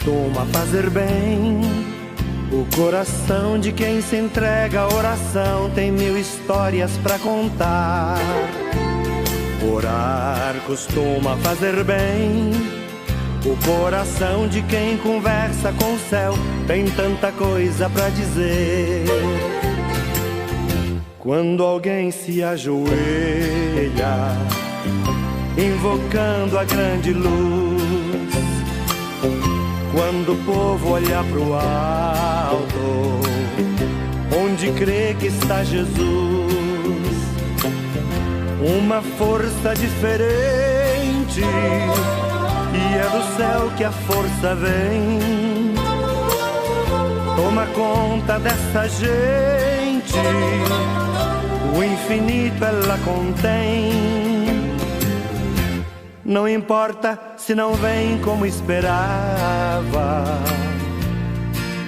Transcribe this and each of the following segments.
costuma fazer bem. O coração de quem se entrega à oração tem mil histórias pra contar. Orar costuma fazer bem. O coração de quem conversa com o céu tem tanta coisa pra dizer. Quando alguém se ajoelha, invocando a grande luz, quando o povo olha pro alto, onde crê que está Jesus, uma força diferente, e é do céu que a força vem. Toma conta dessa gente, o infinito ela contém. Não importa se não vem como esperava,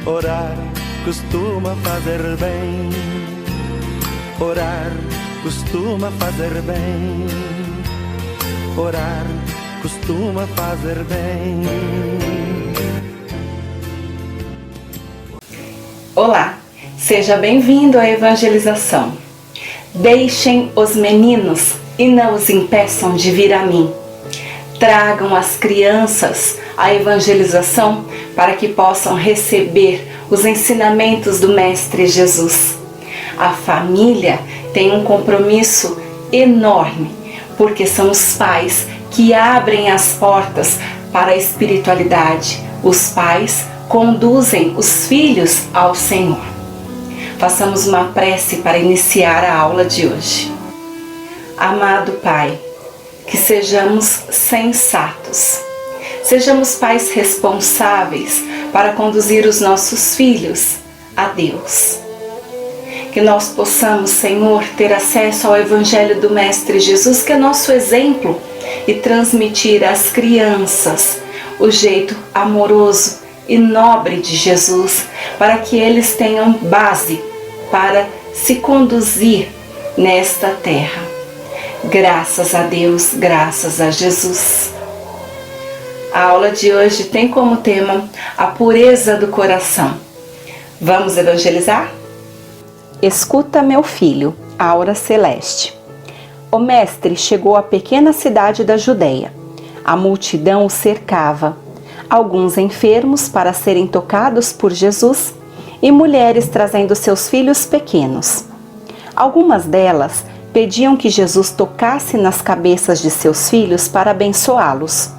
orar costuma fazer bem. Orar costuma fazer bem. Orar costuma fazer bem. Olá, seja bem-vindo à evangelização. Deixem os meninos e não os impeçam de vir a mim. Tragam as crianças à evangelização para que possam receber os ensinamentos do Mestre Jesus. A família tem um compromisso enorme, porque são os pais que abrem as portas para a espiritualidade. Os pais conduzem os filhos ao Senhor. Façamos uma prece para iniciar a aula de hoje. Amado Pai, que sejamos sensatos, sejamos pais responsáveis para conduzir os nossos filhos a Deus. Que nós possamos, Senhor, ter acesso ao Evangelho do Mestre Jesus, que é nosso exemplo, e transmitir às crianças o jeito amoroso e nobre de Jesus, para que eles tenham base para se conduzir nesta terra. Graças a Deus, graças a Jesus. A aula de hoje tem como tema a pureza do coração. Vamos evangelizar? Escuta, meu filho, aura celeste. O mestre chegou à pequena cidade da Judéia. A multidão o cercava. Alguns enfermos para serem tocados por Jesus e mulheres trazendo seus filhos pequenos. Algumas delas pediam que Jesus tocasse nas cabeças de seus filhos para abençoá-los.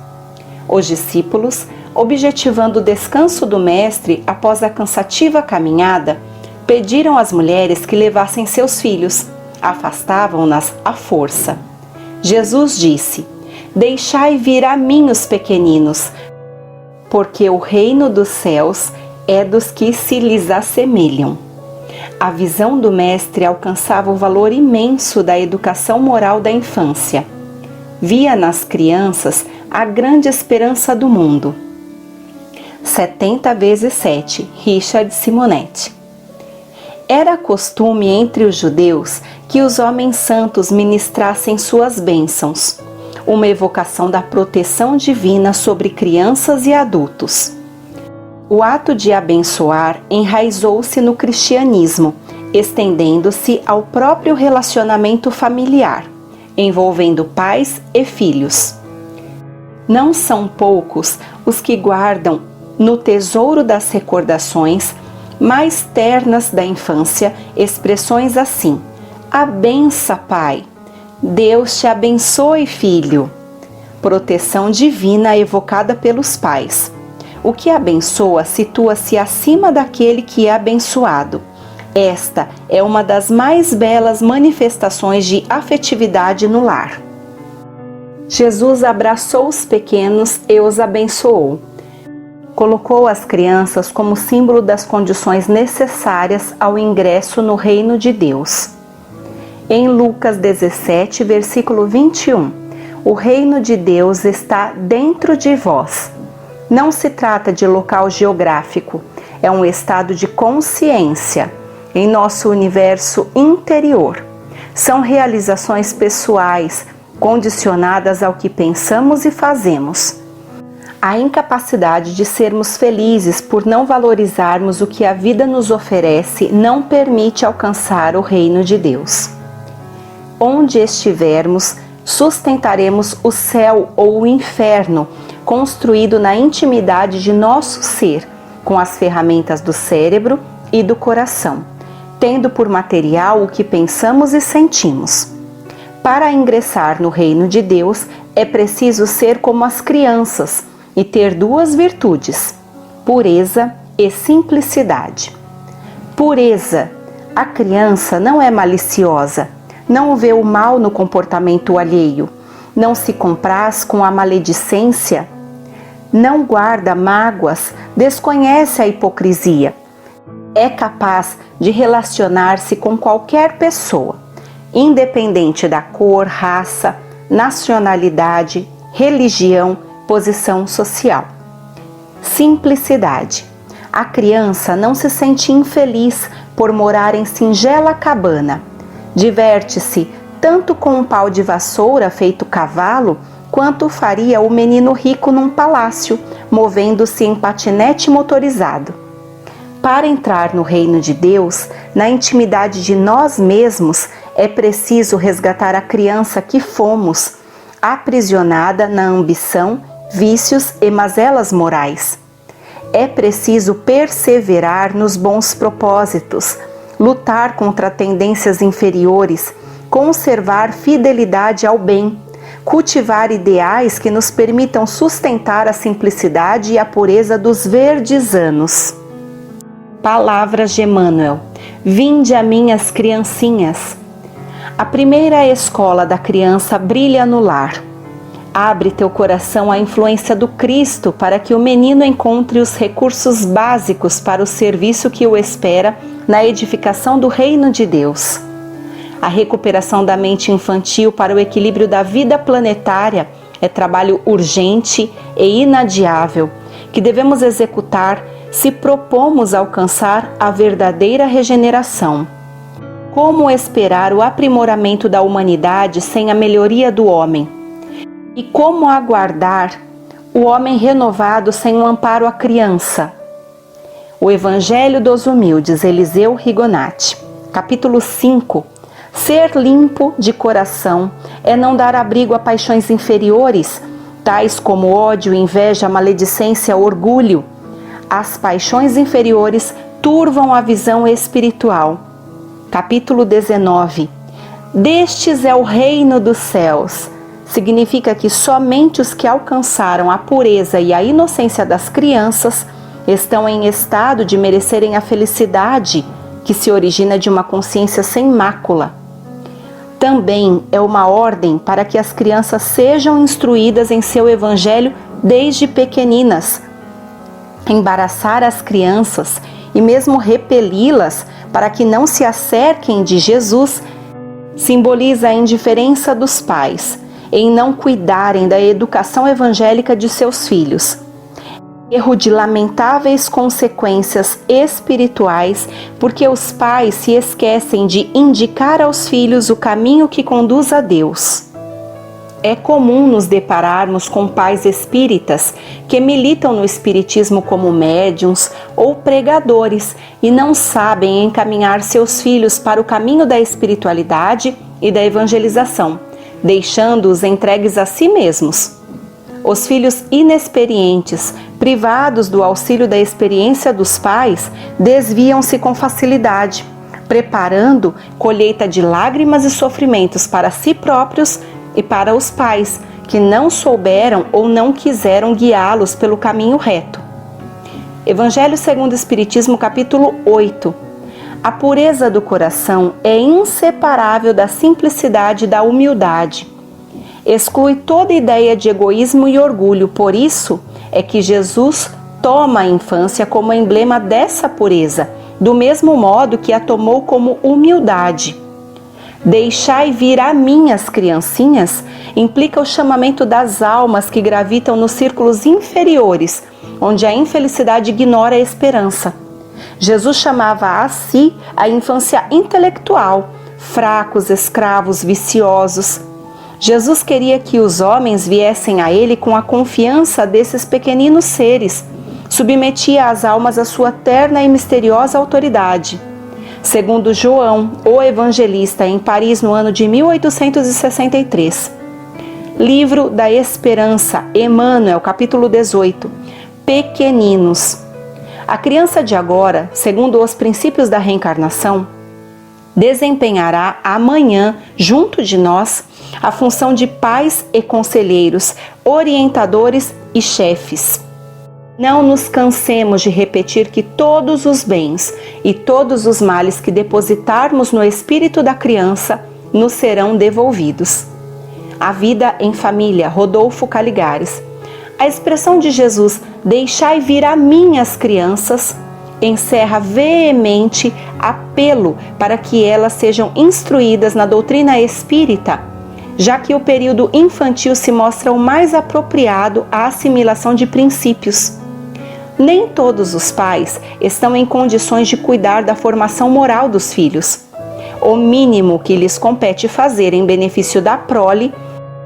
Os discípulos, objetivando o descanso do mestre após a cansativa caminhada, pediram às mulheres que levassem seus filhos, afastavam-nas à força. Jesus disse: "Deixai vir a mim os pequeninos, porque o reino dos céus é dos que se lhes assemelham." A visão do mestre alcançava o valor imenso da educação moral da infância. Via nas crianças a grande esperança do mundo. 70 vezes 7, Richard Simonetti. Era costume entre os judeus que os homens santos ministrassem suas bênçãos, uma evocação da proteção divina sobre crianças e adultos. O ato de abençoar enraizou-se no cristianismo, estendendo-se ao próprio relacionamento familiar, envolvendo pais e filhos. Não são poucos os que guardam no tesouro das recordações mais ternas da infância expressões assim: "Abença, pai", "Deus te abençoe, filho", proteção divina evocada pelos pais. O que abençoa situa-se acima daquele que é abençoado. Esta é uma das mais belas manifestações de afetividade no lar. Jesus abraçou os pequenos e os abençoou. Colocou as crianças como símbolo das condições necessárias ao ingresso no reino de Deus. Em Lucas 17, versículo 21, "O reino de Deus está dentro de vós." Não se trata de local geográfico, é um estado de consciência em nosso universo interior. São realizações pessoais, condicionadas ao que pensamos e fazemos. a incapacidade de sermos felizes por não valorizarmos o que a vida nos oferece não permite alcançar o reino de Deus. Onde estivermos, sustentaremos o céu ou o inferno, construído na intimidade de nosso ser, com as ferramentas do cérebro e do coração, tendo por material o que pensamos e sentimos. Para ingressar no reino de Deus, é preciso ser como as crianças e ter duas virtudes: pureza e simplicidade. Pureza. A criança não é maliciosa, não vê o mal no comportamento alheio, não se compraz com a maledicência, não guarda mágoas, desconhece a hipocrisia. É capaz de relacionar-se com qualquer pessoa, independente da cor, raça, nacionalidade, religião, posição social. Simplicidade. A criança não se sente infeliz por morar em singela cabana. Diverte-se tanto com um pau de vassoura feito cavalo, quanto faria o menino rico num palácio, movendo-se em patinete motorizado. Para entrar no reino de Deus, na intimidade de nós mesmos, é preciso resgatar a criança que fomos, aprisionada na ambição, vícios e mazelas morais. É preciso perseverar nos bons propósitos, lutar contra tendências inferiores, conservar fidelidade ao bem, cultivar ideais que nos permitam sustentar a simplicidade e a pureza dos verdes anos. Palavras de Emmanuel. Vinde a mim as criancinhas. A primeira escola da criança brilha no lar. Abre teu coração à influência do Cristo para que o menino encontre os recursos básicos para o serviço que o espera na edificação do reino de Deus. A recuperação da mente infantil para o equilíbrio da vida planetária é trabalho urgente e inadiável, que devemos executar se propomos alcançar a verdadeira regeneração. Como esperar o aprimoramento da humanidade sem a melhoria do homem? E como aguardar o homem renovado sem um amparo à criança? O Evangelho dos Humildes, Eliseu Rigonati. Capítulo 5. Ser limpo de coração é não dar abrigo a paixões inferiores, tais como ódio, inveja, maledicência, orgulho. As paixões inferiores turvam a visão espiritual. Capítulo 19. Destes é o reino dos céus. Significa que somente os que alcançaram a pureza e a inocência das crianças estão em estado de merecerem a felicidade que se origina de uma consciência sem mácula. Também é uma ordem para que as crianças sejam instruídas em seu evangelho desde pequeninas. Embaraçar as crianças e mesmo repeli-las para que não se acerquem de Jesus simboliza a indiferença dos pais em não cuidarem da educação evangélica de seus filhos. Erro de lamentáveis consequências espirituais, porque os pais se esquecem de indicar aos filhos o caminho que conduz a Deus. É comum nos depararmos com pais espíritas que militam no espiritismo como médiuns ou pregadores e não sabem encaminhar seus filhos para o caminho da espiritualidade e da evangelização, deixando-os entregues a si mesmos. Os filhos inexperientes, privados do auxílio da experiência dos pais, desviam-se com facilidade, preparando colheita de lágrimas e sofrimentos para si próprios e para os pais, que não souberam ou não quiseram guiá-los pelo caminho reto. Evangelho segundo o Espiritismo, capítulo 8. A pureza do coração é inseparável da simplicidade e da humildade. Exclui toda ideia de egoísmo e orgulho, por isso é que Jesus toma a infância como emblema dessa pureza, do mesmo modo que a tomou como humildade. Deixai vir a mim as criancinhas implica o chamamento das almas que gravitam nos círculos inferiores, onde a infelicidade ignora a esperança. Jesus chamava a si a infância intelectual, fracos, escravos, viciosos. Jesus queria que os homens viessem a Ele com a confiança desses pequeninos seres. Submetia as almas à sua terna e misteriosa autoridade. Segundo João, o Evangelista, em Paris no ano de 1863. Livro da Esperança, Emmanuel, capítulo 18. Pequeninos. A criança de agora, segundo os princípios da reencarnação, desempenhará amanhã, junto de nós, a função de pais e conselheiros, orientadores e chefes. Não nos cansemos de repetir que todos os bens e todos os males que depositarmos no espírito da criança nos serão devolvidos. A vida em família, Rodolfo Caligares. A expressão de Jesus, deixai vir a mim as crianças, encerra veemente apelo para que elas sejam instruídas na doutrina espírita, já que o período infantil se mostra o mais apropriado à assimilação de princípios. Nem todos os pais estão em condições de cuidar da formação moral dos filhos. O mínimo que lhes compete fazer em benefício da prole,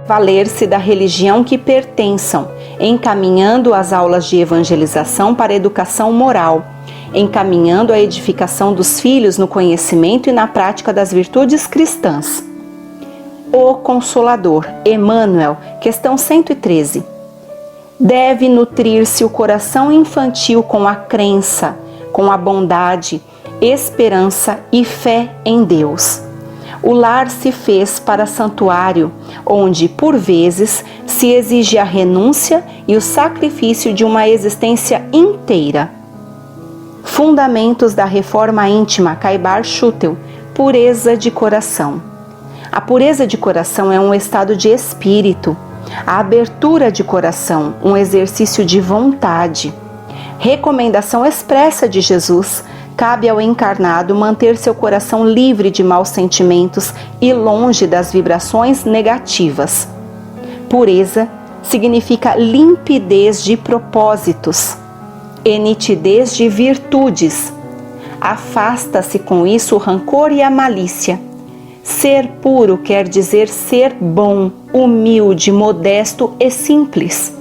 valer-se da religião que pertençam, encaminhando as aulas de evangelização para a educação moral, encaminhando a edificação dos filhos no conhecimento e na prática das virtudes cristãs. O Consolador, Emmanuel, questão 113. Deve nutrir-se o coração infantil com a crença, com a bondade, esperança e fé em Deus. O lar se fez para santuário, onde, por vezes, se exige a renúncia e o sacrifício de uma existência inteira. Fundamentos da Reforma Íntima, Caibar Schutel, pureza de coração. A pureza de coração é um estado de espírito. A abertura de coração, um exercício de vontade. Recomendação expressa de Jesus, cabe ao encarnado manter seu coração livre de maus sentimentos e longe das vibrações negativas. Pureza significa limpidez de propósitos e nitidez de virtudes. Afasta-se com isso o rancor e a malícia. Ser puro quer dizer ser bom, humilde, modesto e simples.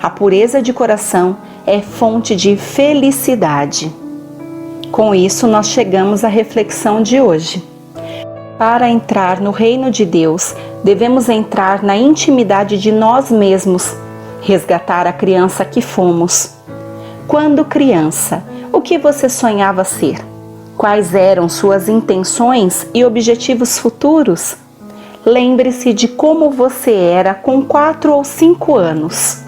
A pureza de coração é fonte de felicidade. Com isso, nós chegamos à reflexão de hoje. Para entrar no reino de Deus, devemos entrar na intimidade de nós mesmos, resgatar a criança que fomos. Quando criança, o que você sonhava ser? Quais eram suas intenções e objetivos futuros? Lembre-se de como você era com 4 ou 5 anos.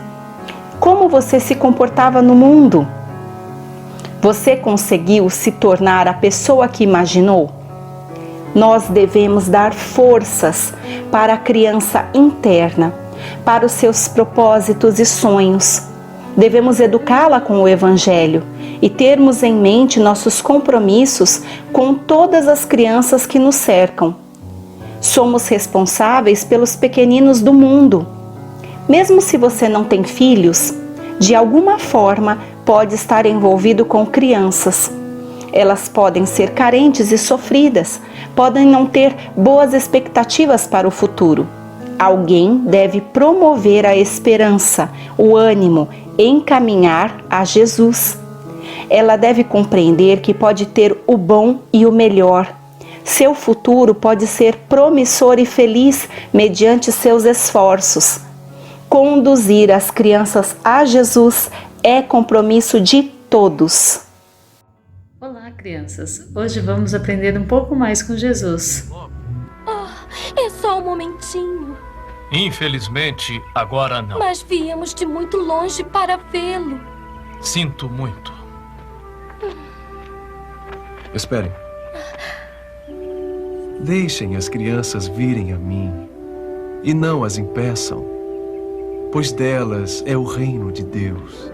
Como você se comportava no mundo? Você conseguiu se tornar a pessoa que imaginou? Nós devemos dar forças para a criança interna, para os seus propósitos e sonhos. Devemos educá-la com o Evangelho e termos em mente nossos compromissos com todas as crianças que nos cercam. Somos responsáveis pelos pequeninos do mundo. Mesmo se você não tem filhos, de alguma forma pode estar envolvido com crianças. Elas podem ser carentes e sofridas, podem não ter boas expectativas para o futuro. Alguém deve promover a esperança, o ânimo, encaminhar a Jesus. Ela deve compreender que pode ter o bom e o melhor. Seu futuro pode ser promissor e feliz mediante seus esforços. Conduzir as crianças a Jesus é compromisso de todos. Olá, crianças! Hoje vamos aprender um pouco mais com Jesus. É só um momentinho. Infelizmente, agora não. Mas viemos de muito longe para vê-lo. Sinto muito. Esperem. Deixem as crianças virem a mim e não as impeçam, pois delas é o reino de Deus.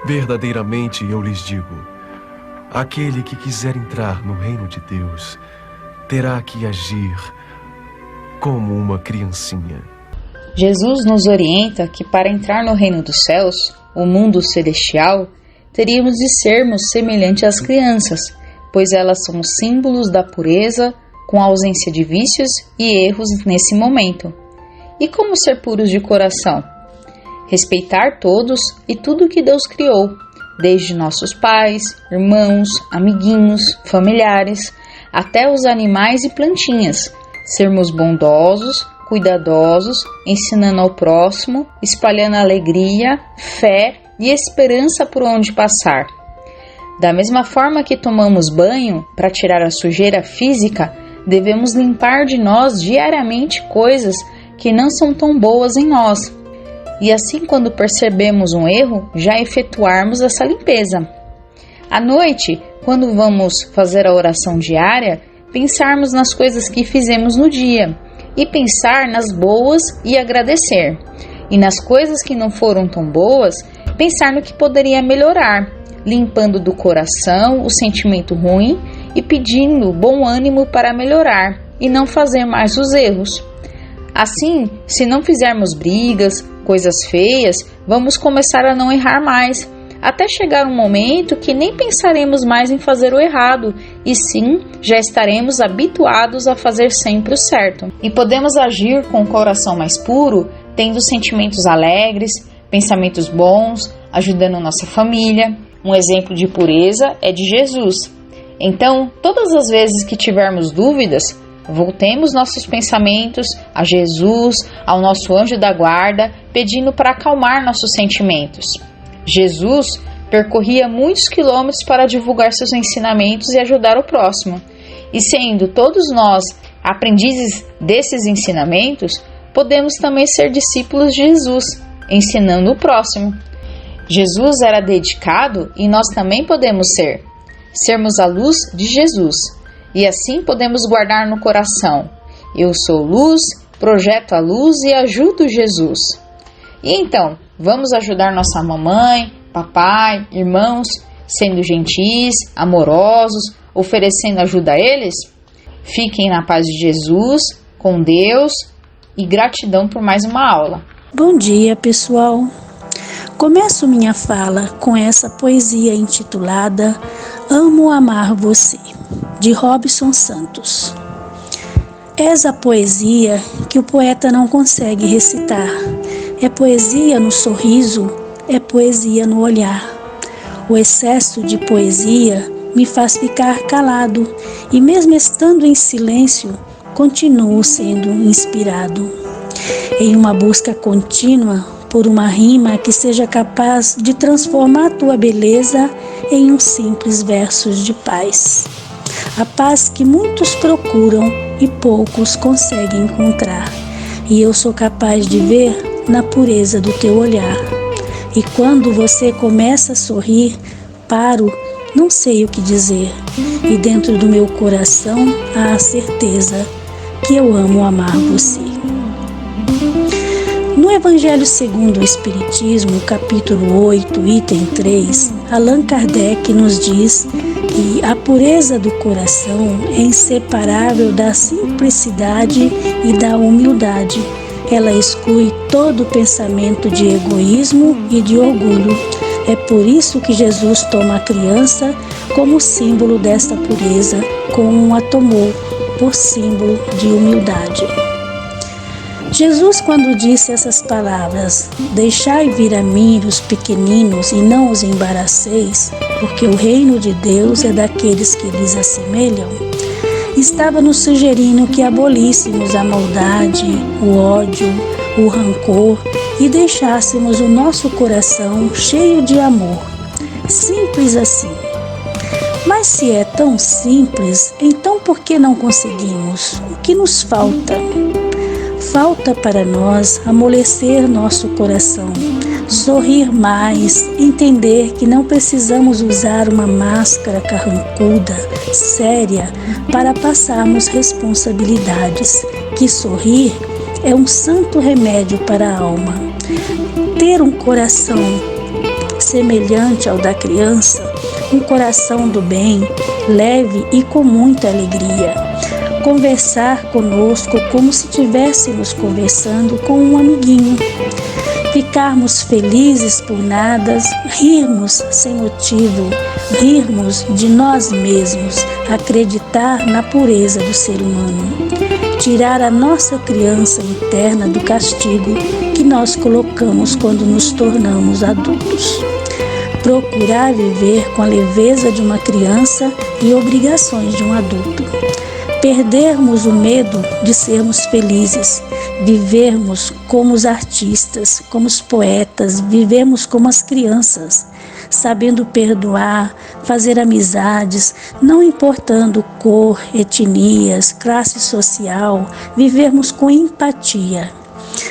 Verdadeiramente eu lhes digo, aquele que quiser entrar no reino de Deus terá que agir como uma criancinha. Jesus nos orienta que para entrar no reino dos céus, o mundo celestial, teríamos de sermos semelhantes às crianças, pois elas são símbolos da pureza, com ausência de vícios e erros nesse momento. E como ser puros de coração? Respeitar todos e tudo que Deus criou, desde nossos pais, irmãos, amiguinhos, familiares, até os animais e plantinhas. Sermos bondosos, cuidadosos, ensinando ao próximo, espalhando alegria, fé e esperança por onde passar. Da mesma forma que tomamos banho para tirar a sujeira física, devemos limpar de nós diariamente coisas que não são tão boas em nós. E assim, quando percebemos um erro, já efetuarmos essa limpeza. À noite, quando vamos fazer a oração diária, pensarmos nas coisas que fizemos no dia e pensar nas boas e agradecer. E nas coisas que não foram tão boas, pensar no que poderia melhorar, limpando do coração o sentimento ruim e pedindo bom ânimo para melhorar e não fazer mais os erros. Assim, se não fizermos brigas, coisas feias, vamos começar a não errar mais, até chegar um momento que nem pensaremos mais em fazer o errado, e sim, já estaremos habituados a fazer sempre o certo. E podemos agir com o coração mais puro, tendo sentimentos alegres, pensamentos bons, ajudando nossa família. Um exemplo de pureza é de Jesus. Então, todas as vezes que tivermos dúvidas, voltemos nossos pensamentos a Jesus, ao nosso anjo da guarda, pedindo para acalmar nossos sentimentos. Jesus percorria muitos quilômetros para divulgar seus ensinamentos e ajudar o próximo. E sendo todos nós aprendizes desses ensinamentos, podemos também ser discípulos de Jesus, ensinando o próximo. Jesus era dedicado e nós também podemos ser. Sermos a luz de Jesus. E assim podemos guardar no coração: eu sou luz, projeto a luz e ajudo Jesus. E então, vamos ajudar nossa mamãe, papai, irmãos, sendo gentis, amorosos, oferecendo ajuda a eles? Fiquem na paz de Jesus, com Deus e gratidão por mais uma aula. Bom dia, pessoal! Começo minha fala com essa poesia intitulada Amo Amar Você, de Robson Santos. És a poesia que o poeta não consegue recitar. É poesia no sorriso, é poesia no olhar. O excesso de poesia me faz ficar calado e mesmo estando em silêncio, continuo sendo inspirado. Em uma busca contínua por uma rima que seja capaz de transformar tua beleza em um simples verso de paz. A paz que muitos procuram e poucos conseguem encontrar. E eu sou capaz de ver na pureza do teu olhar. E quando você começa a sorrir, paro, não sei o que dizer. E dentro do meu coração há a certeza que eu amo amar você. No Evangelho segundo o Espiritismo, capítulo 8, item 3, Allan Kardec nos diz que a pureza do coração é inseparável da simplicidade e da humildade. Ela exclui todo pensamento de egoísmo e de orgulho. É por isso que Jesus toma a criança como símbolo desta pureza, como a tomou por símbolo de humildade. Jesus, quando disse essas palavras, deixai vir a mim os pequeninos e não os embaraceis, porque o reino de Deus é daqueles que lhes assemelham, estava nos sugerindo que abolíssemos a maldade, o ódio, o rancor e deixássemos o nosso coração cheio de amor. Simples assim. Mas se é tão simples, então por que não conseguimos? O que nos falta? Falta para nós amolecer nosso coração, sorrir mais, entender que não precisamos usar uma máscara carrancuda, séria, para passarmos responsabilidades, que sorrir é um santo remédio para a alma. Ter um coração semelhante ao da criança, um coração do bem, leve e com muita alegria. conversar conosco como se estivéssemos conversando com um amiguinho, ficarmos felizes por nada, rirmos sem motivo, rirmos de nós mesmos, acreditar na pureza do ser humano, tirar a nossa criança interna do castigo que nós colocamos quando nos tornamos adultos. Procurar viver com a leveza de uma criança e obrigações de um adulto. Perdermos o medo de sermos felizes, vivermos como os artistas, como os poetas, vivermos como as crianças, sabendo perdoar, fazer amizades, não importando cor, etnias, classe social, vivermos com empatia.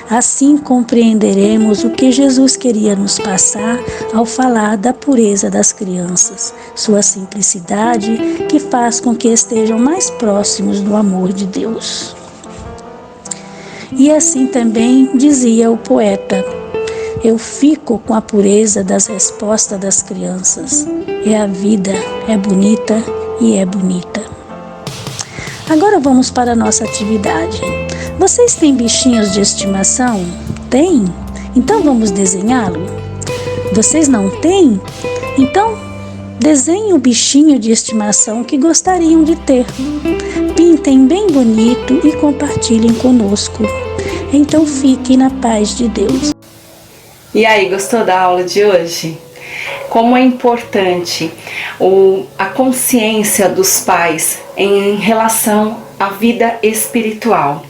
Assim compreenderemos o que Jesus queria nos passar ao falar da pureza das crianças, sua simplicidade que faz com que estejam mais próximos do amor de Deus. E assim também dizia o poeta: eu fico com a pureza das respostas das crianças. É a vida, é bonita e é bonita. Agora vamos para a nossa atividade. Vocês têm bichinhos de estimação? Tem? Então vamos desenhá-lo? Vocês não têm? Então desenhem o bichinho de estimação que gostariam de ter. Pintem bem bonito e compartilhem conosco. Então fiquem na paz de Deus. E aí, gostou da aula de hoje? Como é importante a consciência dos pais em relação à vida espiritual.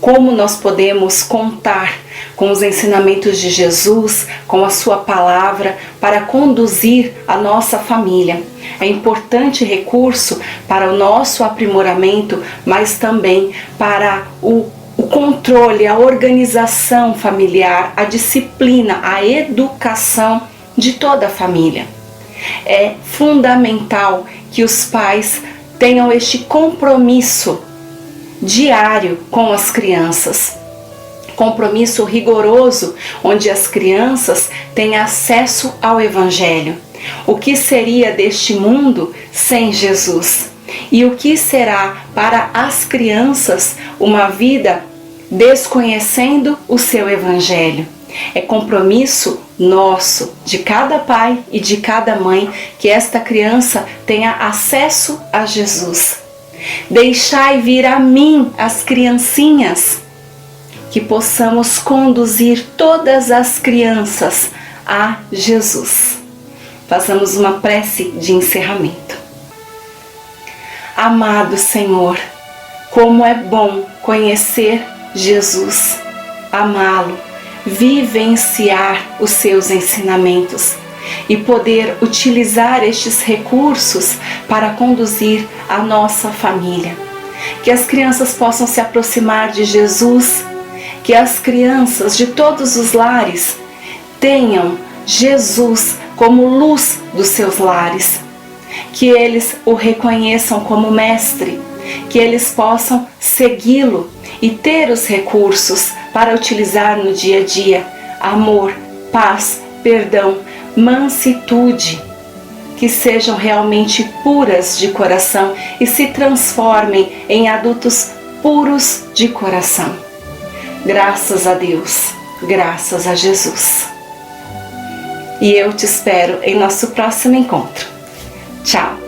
Como nós podemos contar com os ensinamentos de Jesus, com a sua palavra, para conduzir a nossa família. É importante recurso para o nosso aprimoramento, mas também para o controle, a organização familiar, a disciplina, a educação de toda a família. É fundamental que os pais tenham este compromisso diário com as crianças. Compromisso rigoroso, onde as crianças têm acesso ao Evangelho. O que seria deste mundo sem Jesus? E o que será para as crianças uma vida desconhecendo o seu Evangelho? É compromisso nosso, de cada pai e de cada mãe, que esta criança tenha acesso a Jesus. Deixai vir a mim as criancinhas, que possamos conduzir todas as crianças a Jesus. Façamos uma prece de encerramento. Amado Senhor, como é bom conhecer Jesus, amá-lo, vivenciar os seus ensinamentos e poder utilizar estes recursos para conduzir a nossa família. Que as crianças possam se aproximar de Jesus, que as crianças de todos os lares tenham Jesus como luz dos seus lares, que eles o reconheçam como mestre, que eles possam segui-lo e ter os recursos para utilizar no dia a dia amor, paz, perdão, mansitude, que sejam realmente puras de coração e se transformem em adultos puros de coração. Graças a Deus, graças a Jesus. E eu te espero em nosso próximo encontro. Tchau!